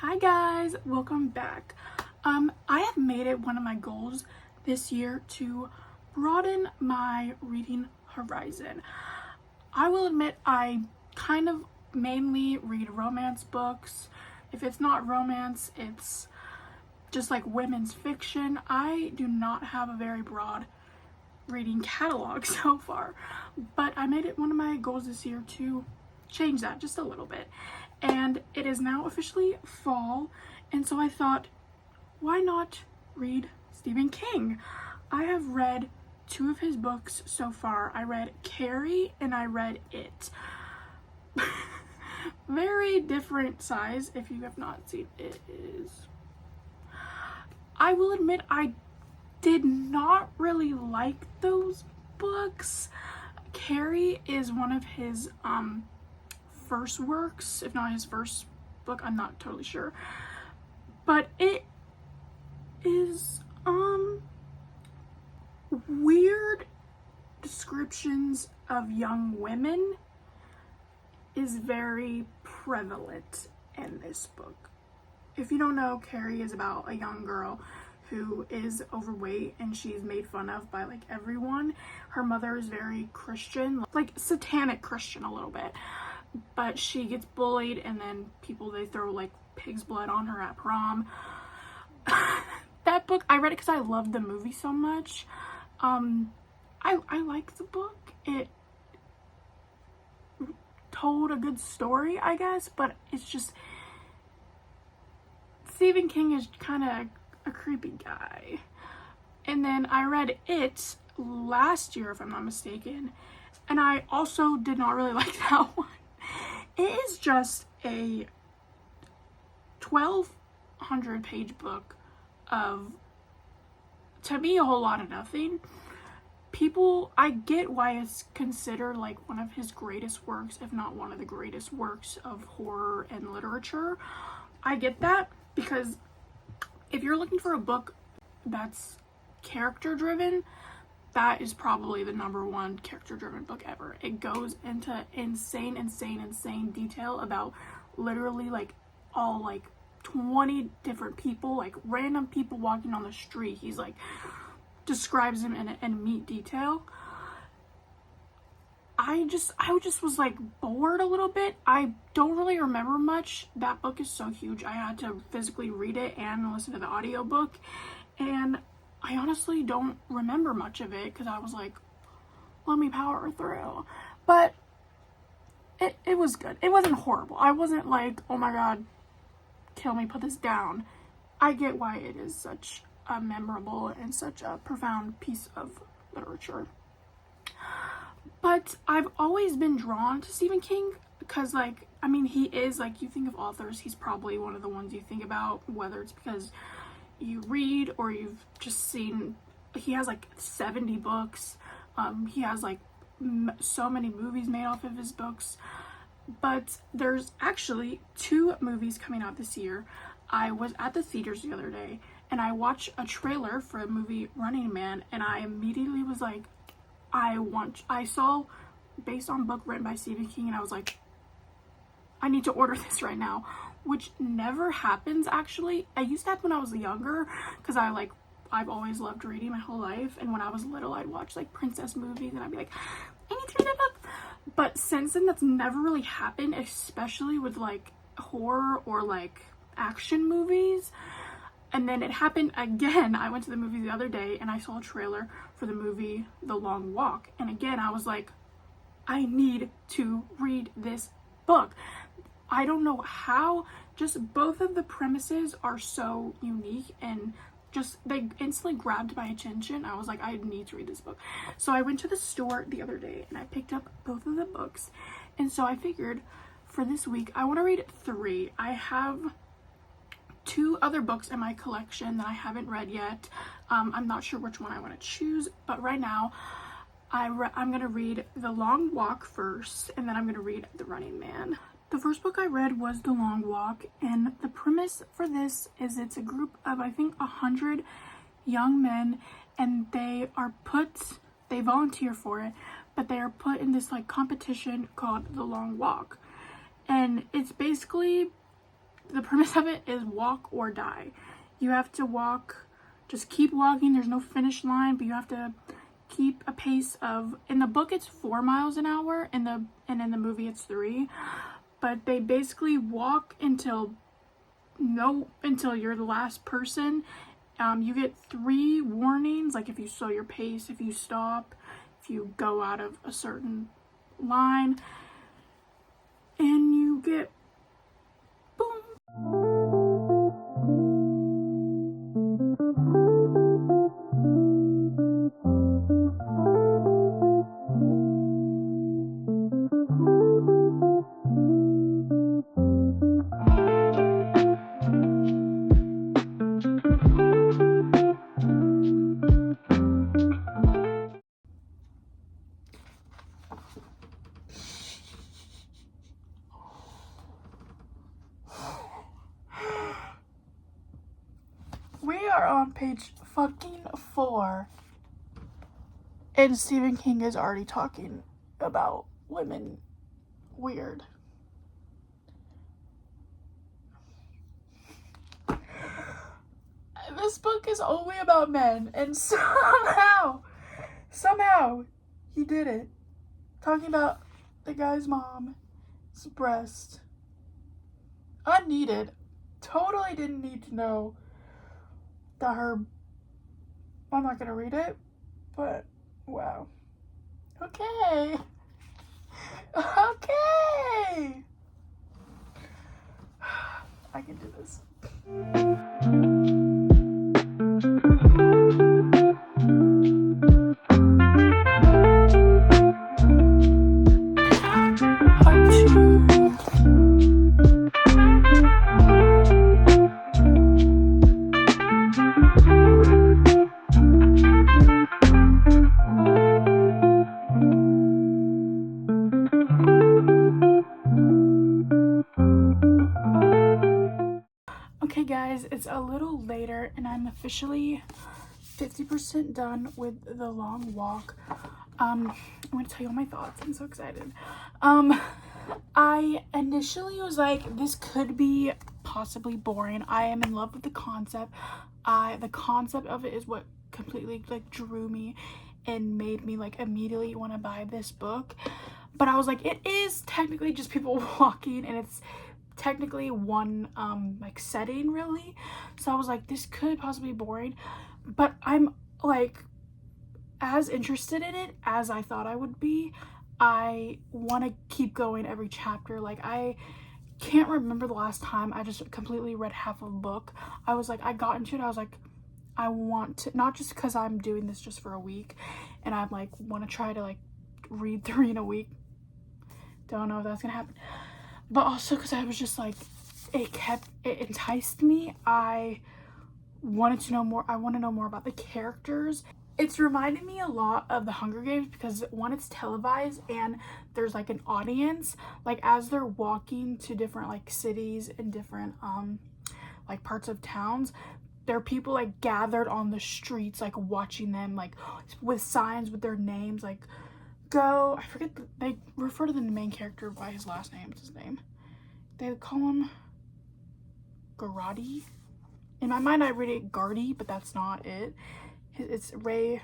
Hi guys, welcome back. I have made it one of my goals this year to broaden my reading horizon. I will admit I kind of mainly read romance books. If it's not romance, it's just like women's fiction. I do not have a very broad reading catalog so far, but I made it one of my goals this year to change that just a little bit. And it is now officially fall, and so I thought, why not read Stephen King? I have read 2 of his books so far. I read Carrie and I read It. Very different size. If you have not seen it, I will admit I did not really like those books. Carrie is one of his first works, if not his first book, I'm not totally sure, but it is weird descriptions of young women is very prevalent in this book. If you don't know, Carrie is about a young girl who is overweight and she's made fun of by like everyone. Her mother is very Christian, like satanic Christian a little bit, but she gets bullied and then they throw like pig's blood on her at prom. That book, I read it because I loved the movie so much. I liked the book. It told a good story, I guess, but it's just Stephen King is kind of a creepy guy. And then I read It last year, if I'm not mistaken, and I also did not really like that one. It is just a 1,200 page book of, to me, a whole lot of nothing. I get why it's considered like one of his greatest works, if not one of the greatest works of horror and literature. I get that, because if you're looking for a book that's character driven, that is probably the #1 character driven book ever. It goes into insane detail about literally like all like 20 different people, like random people walking on the street. He's like describes them in neat detail. I just was like bored a little bit. I don't really remember much. That book is so huge. I had to physically read it and listen to the audiobook, and I honestly don't remember much of it because I was like, let me power through. But it was good. It wasn't horrible. I wasn't like, oh my god, kill me, put this down. I get why it is such a memorable and such a profound piece of literature. But I've always been drawn to Stephen King because, like, I mean, he is, like, you think of authors, he's probably one of the ones you think about, whether it's because you read or you've just seen. He has like 70 books. He has like so many movies made off of his books. But there's actually 2 movies coming out this year. I was at the theaters the other day and I watched a trailer for the movie Running Man, and I immediately was like, I saw based on book written by Stephen King, and I was like, I need to order this right now, which never happens actually. I used to have when I was younger, because I've always loved reading my whole life, and when I was little I'd watch like princess movies and I'd be like, I need to read that book. But since then that's never really happened, especially with like horror or like action movies. And then it happened again. I went to the movie the other day and I saw a trailer for the movie The Long Walk, and again I was like, I need to read this book. I don't know how, just both of the premises are so unique and just they instantly grabbed my attention. I was like, I need to read this book. So I went to the store the other day and I picked up both of the books, and so I figured for this week I want to read 3. I have 2 other books in my collection that I haven't read yet. I'm not sure which one I want to choose, but right now I'm gonna read The Long Walk first, and then I'm gonna read The Running Man. The first book I read was The Long Walk, and the premise for this is it's a group of, I think, 100 young men, and they volunteer for it, but they are put in this like competition called The Long Walk. And it's basically the premise of it is walk or die. You have to walk, just keep walking. There's no finish line, but you have to keep a pace of, in the book it's 4 miles an hour, and in the movie it's 3. But they basically walk until you're the last person. You get 3 warnings, like if you slow your pace, if you stop, if you go out of a certain line, and you get boom. We are on page fucking 4, and Stephen King is already talking about women weird. This book is only about men, and somehow he did it. Talking about the guy's mom's breast. Unneeded. Totally didn't need to know that her, I'm not gonna read it, but wow. Okay. Okay. I can do this. Okay guys, it's a little later and I'm officially 50% done with the long walk. I'm going to tell you all my thoughts. I'm so excited. I initially was like, this could be possibly boring. I am in love with the concept. The concept of it is what completely like drew me and made me like immediately want to buy this book. But I was like, it is technically just people walking, and it's technically one like setting really. So I was like, this could possibly be boring, but I'm like as interested in it as I thought I would be. I want to keep going every chapter. Like, I can't remember the last time I just completely read half of a book. I was like, I got into it, I was like, I want to, not just because I'm doing this just for a week and I'm like want to try to like read 3 in a week, don't know if that's gonna happen, but also because I was just like, it enticed me. I wanted to know more. I want to know more about the characters. It's reminding me a lot of the Hunger Games because one, it's televised and there's like an audience, like as they're walking to different like cities and different like parts of towns, there are people like gathered on the streets like watching them, like with signs with their names, like go, I forget, they refer to the main character by his last name. What's his name? They call him Garati. In my mind I read it Gardy, but that's not it. It's Ray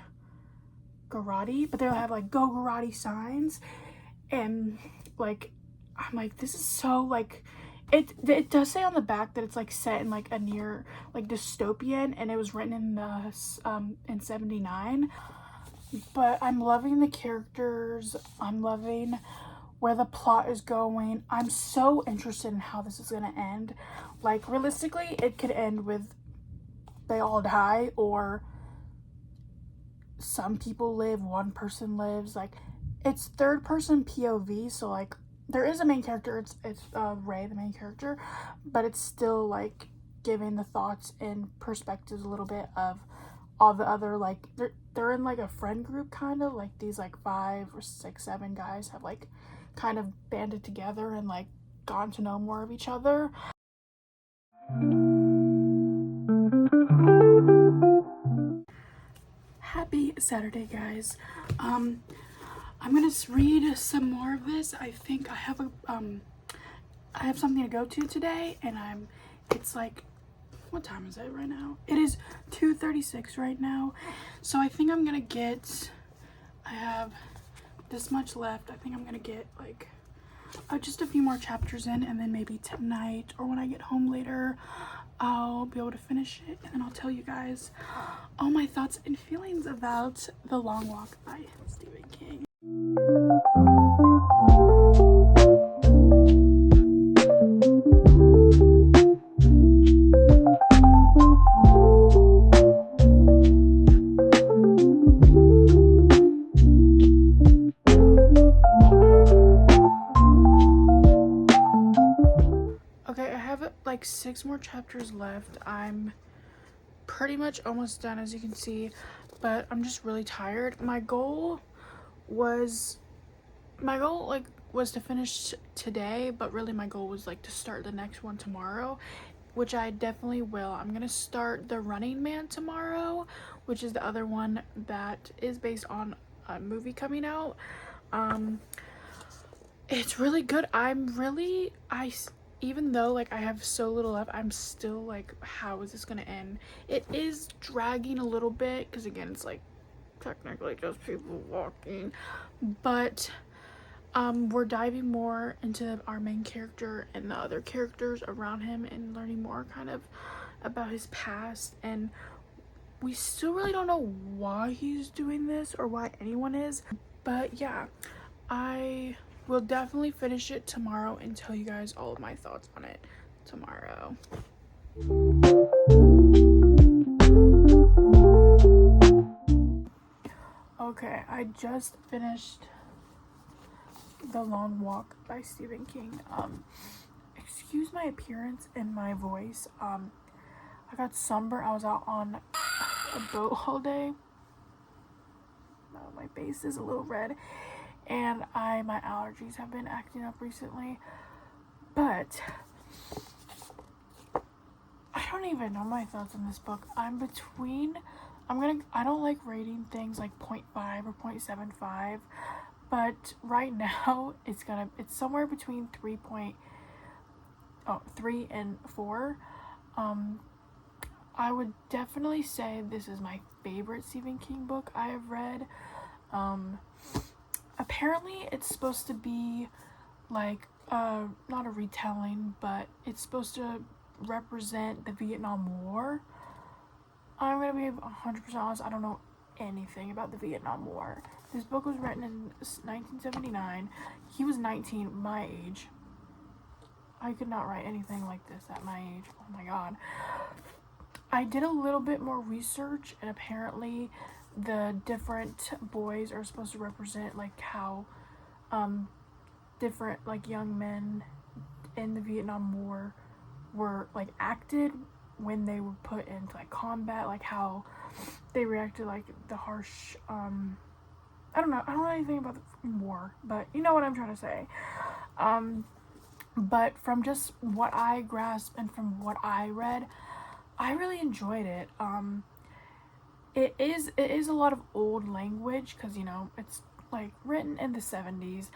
Garati, but they'll have like go Garati signs, and like I'm like, this is so like, it does say on the back that it's like set in like a near like dystopian, and it was written in the in 79. But I'm loving the characters, I'm loving where the plot is going. I'm so interested in how this is gonna end. Like realistically it could end with they all die, or some people live, one person lives. Like, it's 3rd person POV, so like there is a main character, it's Ray, the main character, but it's still like giving the thoughts and perspectives a little bit of all the other, like they're in like a friend group kind of, like these like 5 or 6, 7 guys have like kind of banded together and like gotten to know more of each other. Happy Saturday, guys. I'm gonna read some more of this. I think I have I have something to go to today, and it's like, what time is it right now? It is 2:36 right now. So I think I'm gonna get, I have this much left. I think I'm gonna get like just a few more chapters in, and then maybe tonight or when I get home later, I'll be able to finish it, and then I'll tell you guys all my thoughts and feelings about The Long Walk by Stephen King. Okay, I have like 6 more chapters left. I'm pretty much almost done, as you can see, but I'm just really tired. My goal was to finish today, but really my goal was like to start the next one tomorrow, which I definitely will. I'm gonna start The Running Man tomorrow, which is the other one that is based on a movie coming out. It's really good. Even though like I have so little left, I'm still like, how is this gonna end? It is dragging a little bit because again, it's like technically just people walking, but we're diving more into our main character and the other characters around him and learning more kind of about his past, and we still really don't know why he's doing this or why anyone is. But yeah, I will definitely finish it tomorrow and tell you guys all of my thoughts on it tomorrow. Okay, I just finished The Long Walk by Stephen King. Excuse my appearance and my voice. I got sunburned. I was out on a boat all day. My face is a little red, and my allergies have been acting up recently. But I don't even know my thoughts on this book. I don't like rating things like 0.5 or 0.75, but right now it's somewhere between 3 and 4. I would definitely say this is my favorite Stephen King book I have read. Apparently it's supposed to be like not a retelling, but it's supposed to represent the Vietnam War. I'm gonna be 100% honest, I don't know anything about the Vietnam War. This book was written in 1979. He was 19, my age. I could not write anything like this at my age. Oh my god. I did a little bit more research, and apparently the different boys are supposed to represent like how different like young men in the Vietnam War were like acted when they were put into like combat, like how they reacted, like the harsh I don't know anything about the war, but you know what I'm trying to say. But from just what I grasped and from what I read, I really enjoyed it. It is a lot of old language because, you know, it's like written in the 70s.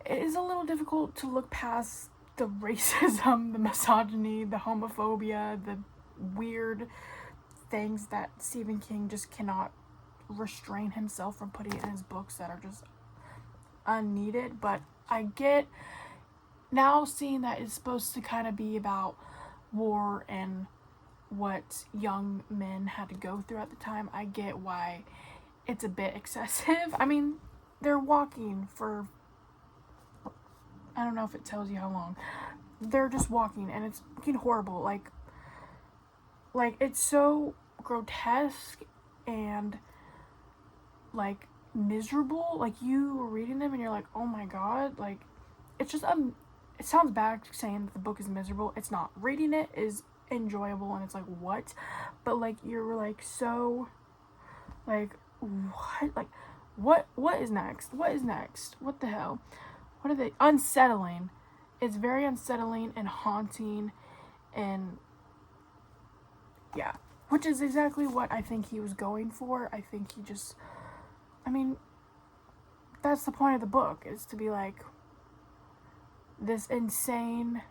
It is a little difficult to look past the racism, the misogyny, the homophobia, the weird things that Stephen King just cannot restrain himself from putting in his books that are just unneeded. But I get now, seeing that it's supposed to kind of be about war and what young men had to go through at the time, I get why it's a bit excessive. I mean, they're walking for, I don't know if it tells you how long. They're just walking, and it's fucking horrible. Like it's so grotesque and like miserable. Like, you were reading them and you're like, oh my god. Like, it's just it sounds bad saying that the book is miserable. It's not. Reading it is enjoyable, and it's like, what? But like, you're like, so like, what? Like, what is next? What is next? What the hell? What are they? Unsettling. It's very unsettling and haunting, and yeah, which is exactly what I think he was going for. I think he just, I mean, that's the point of the book, is to be like, this insane,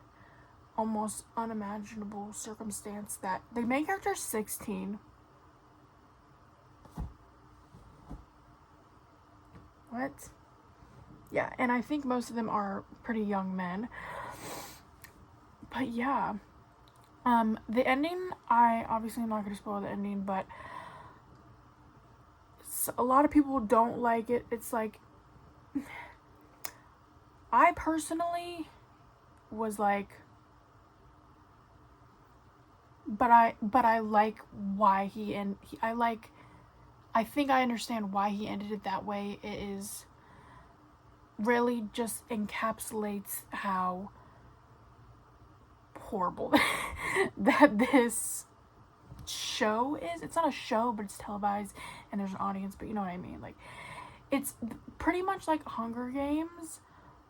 almost unimaginable circumstance that the main character is 16. What? Yeah, and I think most of them are pretty young men. But yeah. The ending, I obviously am not going to spoil the ending, but a lot of people don't like it. It's like, I personally was like, but I like why I think I understand why he ended it that way. It is really just encapsulates how horrible that this show is. It's not a show, but it's televised and there's an audience, but you know what I mean. Like, it's pretty much like Hunger Games,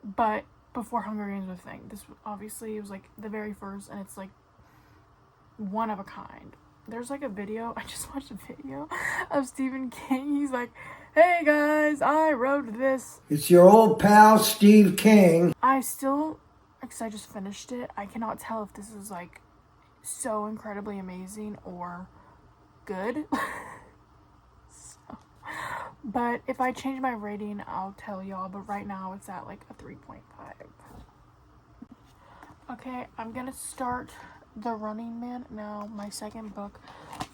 but before Hunger Games was a thing. This obviously it was like the very first, and it's like one of a kind. There's like a video, I just watched a video of Stephen King. He's like, hey guys, I wrote this. It's your old pal, Steve King. Because I just finished it, I cannot tell if this is like so incredibly amazing or good. But if I change my rating, I'll tell y'all. But right now it's at like a 3.5. Okay, I'm gonna start The Running Man now, my second book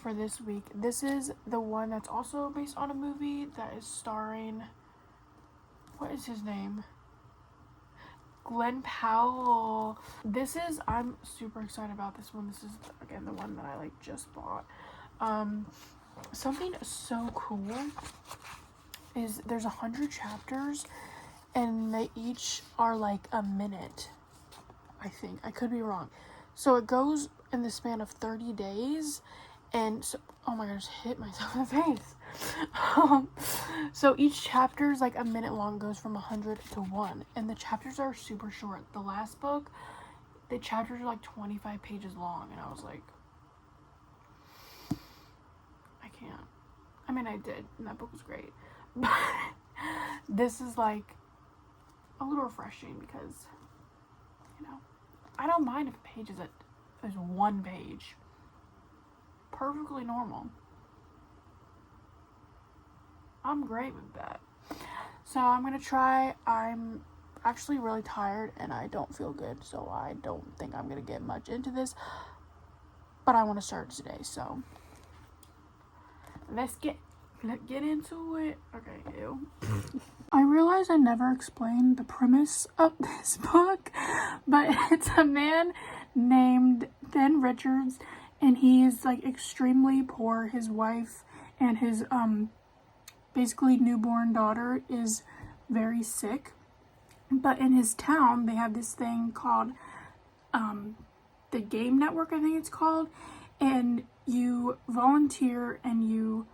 for this week. This is the one that's also based on a movie that is starring, what is his name? Glenn Powell. I'm super excited about this one. This is, again, the one that I like just bought. Something so cool is there's 100 chapters and they each are like a minute, I think. I could be wrong. So it goes in the span of 30 days, and so, oh my gosh, hit myself in the face. So each chapter is like a minute long, goes from 100 to 1, and the chapters are super short. The last book, the chapters are like 25 pages long, and I was like, I can't. I mean, I did, and that book was great, but this is like a little refreshing because, you know, I don't mind if a page is one page. Perfectly normal. I'm great with that. So I'm gonna try. I'm actually really tired and I don't feel good, so I don't think I'm gonna get much into this. But I want to start today, so let's get into it. Okay, ew. I realize I never explained the premise of this book, but it's a man named Ben Richards, and he is like extremely poor. His wife and his basically newborn daughter is very sick, but in his town they have this thing called the Game Network, I think it's called, and you volunteer and you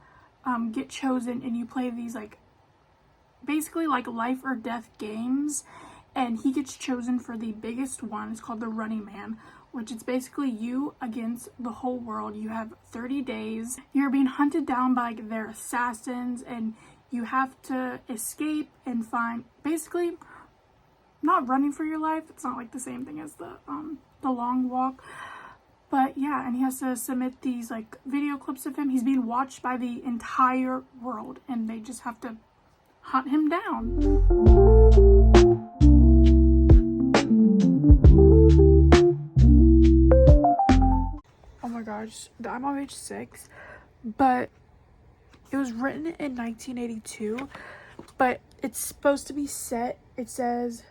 get chosen and you play these like basically like life or death games, and he gets chosen for the biggest one. It's called The Running Man, which is basically you against the whole world. You have 30 days. You're being hunted down by like their assassins, and you have to escape and find, basically not running for your life. It's not like the same thing as the Long Walk. But yeah, and he has to submit these like video clips of him. He's being watched by the entire world, and they just have to hunt him down. Oh my gosh, I'm on page 6, but it was written in 1982, but it's supposed to be set, it says,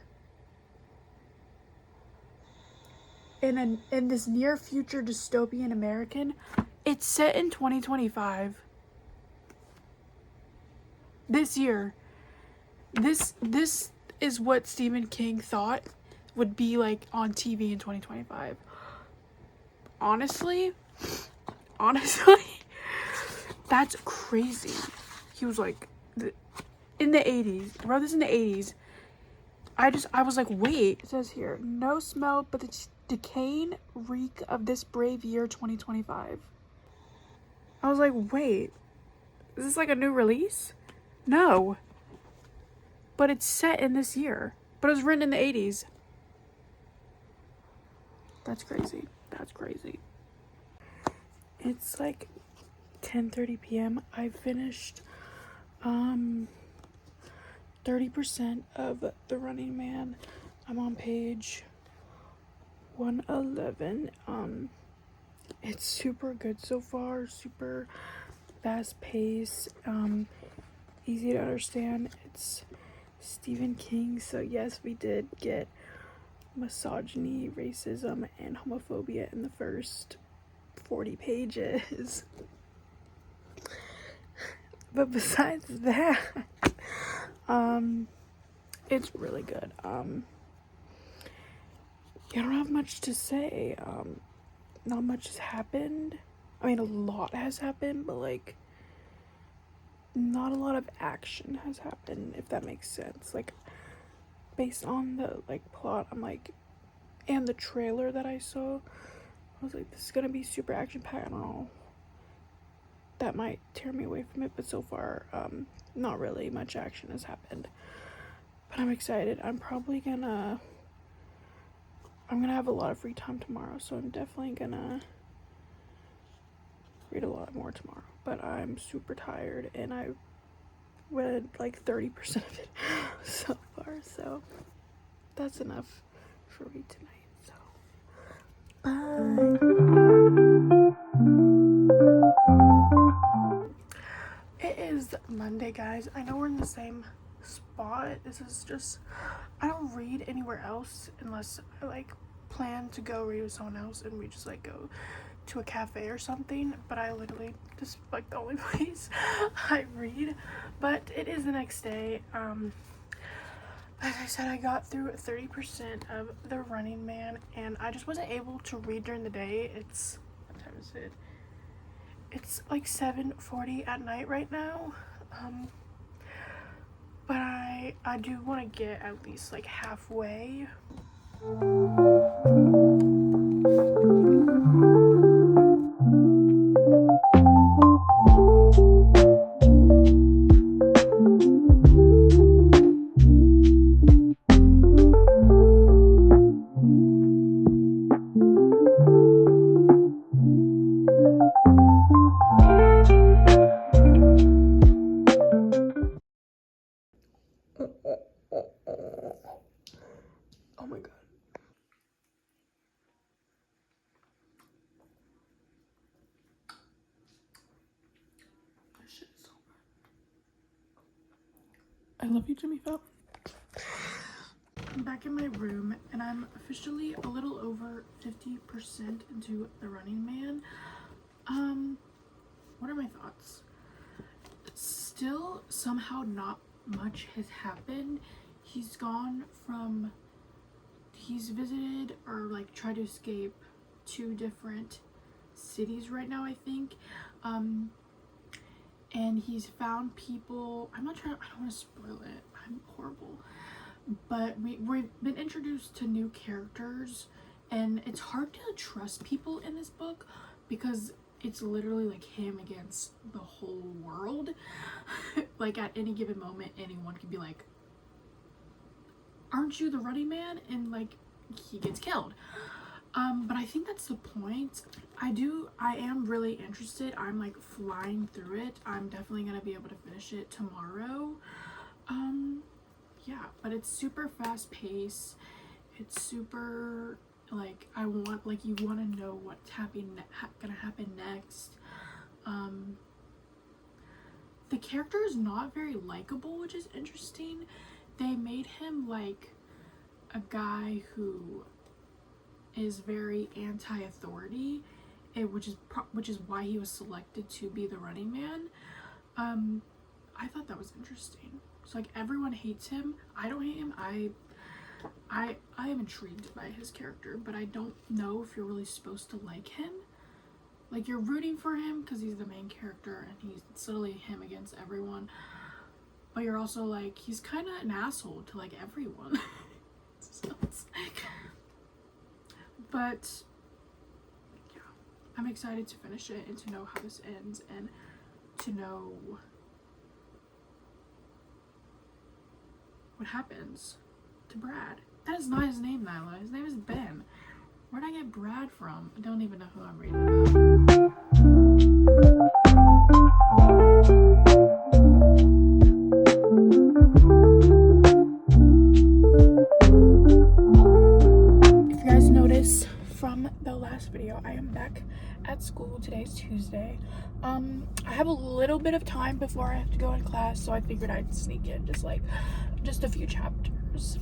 in this near future dystopian American. It's set in 2025. This year. This is what Stephen King thought would be like on TV in 2025. Honestly, that's crazy. He was like, in the 80s, wrote this in the 80s. I was like, wait, it says here, no smell but the decaying reek of this brave year 2025. I was like, wait, is this like a new release? No. But it's set in this year. But it was written in the 80s. That's crazy. That's crazy. It's like 10:30 p.m. I finished 30% of The Running Man. I'm on page 111. It's super good so far, super fast paced, easy to understand. It's Stephen King, so yes, we did get misogyny, racism, and homophobia in the first 40 pages. But besides that, it's really good. I don't have much to say. Not much has happened. I mean, a lot has happened, but like, not a lot of action has happened, if that makes sense. Like, based on the like plot, I'm like, and the trailer that I saw, I was like, this is gonna be super action packed. I don't know. That might tear me away from it, but so far, not really much action has happened. But I'm excited. I'm gonna have a lot of free time tomorrow, so I'm definitely gonna read a lot more tomorrow. But I'm super tired, and I read like 30% of it so far, so that's enough for me tonight. So bye. It is Monday, guys. I know we're in the same spot. This is just, I don't read anywhere else unless I like plan to go read with someone else and we just like go to a cafe or something, but I literally just like the only place I read. But it is the next day. As I said, I got through 30% of The Running Man, and I just wasn't able to read during the day. It's, what time is it? It's like 7:40 at night right now. But I do want to get at least like halfway. Oh my god. This shit is so good. I love you, Jimmy Fallon. I'm back in my room, and I'm officially a little over 50% into The Running Man. What are my thoughts? Still, somehow not much has happened. He's visited or like tried to escape 2 different cities right now, I think. And he's found people. I don't want to spoil it. I'm horrible. But we've been introduced to new characters, and it's hard to trust people in this book because it's literally like him against the whole world. Like at any given moment, anyone can be like, aren't you the Running Man? And like he gets killed. But I think that's the point. I am really interested. I'm like flying through it. I'm definitely gonna be able to finish it tomorrow. Yeah, but it's super fast paced. It's super like you want to know what's gonna happen next. The character is not very likable, which is interesting. They made him like a guy who is very anti-authority, which is why he was selected to be the Running Man. I thought that was interesting. So like everyone hates him. I don't hate him. I am intrigued by his character, but I don't know if you're really supposed to like him. Like you're rooting for him because he's the main character and it's literally him against everyone. But you're also like, he's kind of an asshole to like everyone. So it's like, but yeah, I'm excited to finish it and to know how this ends and to know what happens to Brad. That is not his name, Nyla. His name is Ben. Where'd I get Brad from? I don't even know who I'm reading about. If you guys notice from the last video, I am back at school. Today's Tuesday. I have a little bit of time before I have to go in class, so I figured I'd sneak in just a few chapters.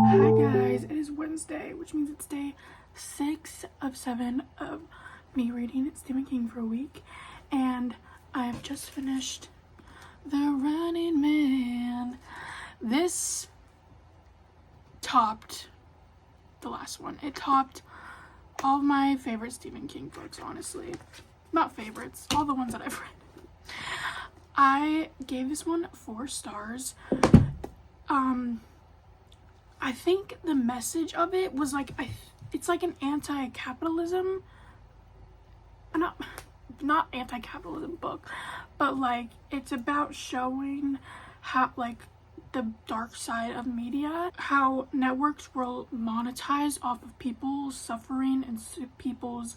Hi guys, it is Wednesday, which means it's day 6 of 7 of me reading Stephen King for a week, and I have just finished The Running Man. This topped the last one. It topped all of my favorite Stephen King books, honestly. Not favorites, all the ones that I've read. I gave this one 4 stars. I think the message of it was like, it's like an anti-capitalism, not anti-capitalism book, but like it's about showing how like the dark side of media, how networks will monetize off of people's suffering and people's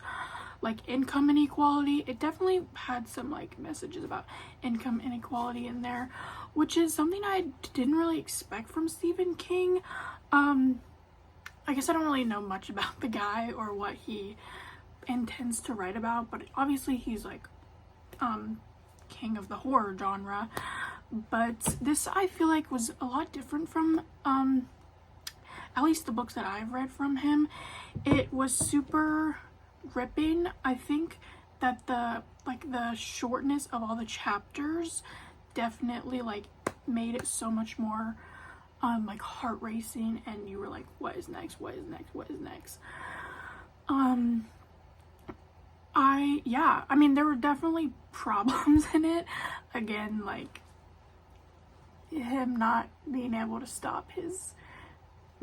like income inequality. It definitely had some like messages about income inequality in there, which is something I didn't really expect from Stephen King. I guess I don't really know much about the guy or what he intends to write about, but obviously he's like king of the horror genre. But this, I feel like, was a lot different from at least the books that I've read from him. It was super gripping. I think that the shortness of all the chapters definitely like made it so much more like heart racing, and you were like, what is next, what is next, what is next. I mean, there were definitely problems in it. Again, like him not being able to stop his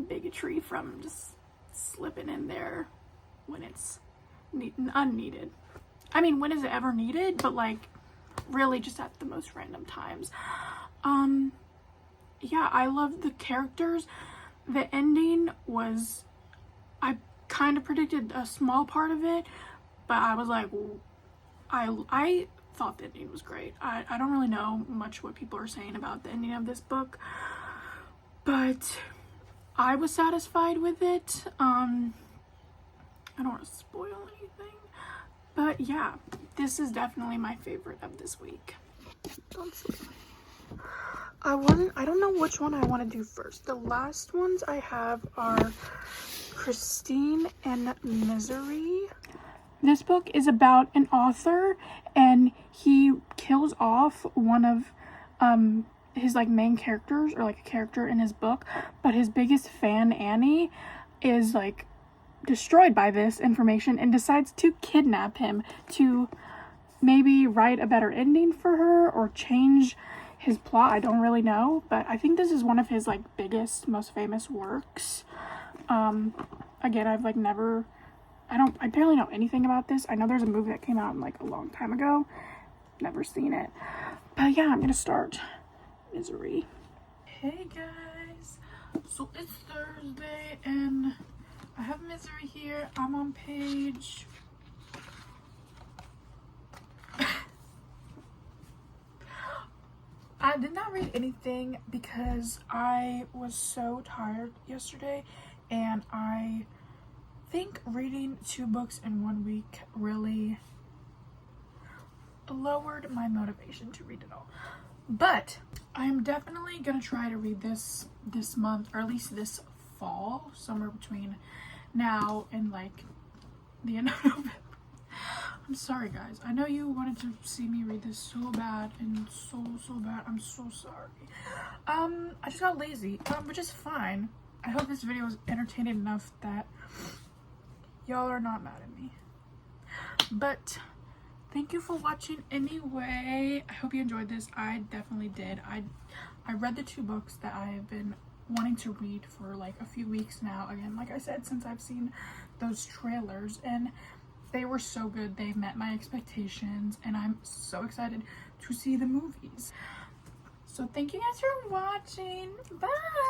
bigotry from just slipping in there when it's unneeded. I mean, when is it ever needed? But like really just at the most random times. Yeah, I love the characters. The ending was, I kind of predicted a small part of it, but I was like, I thought the ending was great. I don't really know much what people are saying about the ending of this book, but I was satisfied with it. I don't want to spoil anything, but yeah, this is definitely my favorite of this week. Don't spoil it. I don't know which one I want to do first. The last ones I have are Christine and Misery. This book is about an author, and he kills off one of his like main characters, or like a character in his book, but his biggest fan, Annie, is like destroyed by this information and decides to kidnap him to maybe write a better ending for her or change his plot. I don't really know, but I think this is one of his like biggest, most famous works. Again, I've like I barely know anything about this. I know there's a movie that came out like a long time ago. Never seen it. But yeah, I'm gonna start Misery. Hey guys, so it's Thursday and I have Misery here. I'm on page I did not read anything because I was so tired yesterday, and I think reading 2 books in 1 week really lowered my motivation to read it all. But I'm definitely gonna try to read this month, or at least this fall, somewhere between now and like the end of November. I'm sorry guys, I know you wanted to see me read this so bad, and so bad. I'm so sorry. I just got lazy, which is fine. I hope this video was entertaining enough that y'all are not mad at me. But thank you for watching anyway. I hope you enjoyed this. I definitely did. I read the 2 books that I have been wanting to read for like a few weeks now. Again, like I said, since I've seen those trailers, and They were so good. They met my expectations, and I'm so excited to see the movies. So thank you guys for watching. Bye!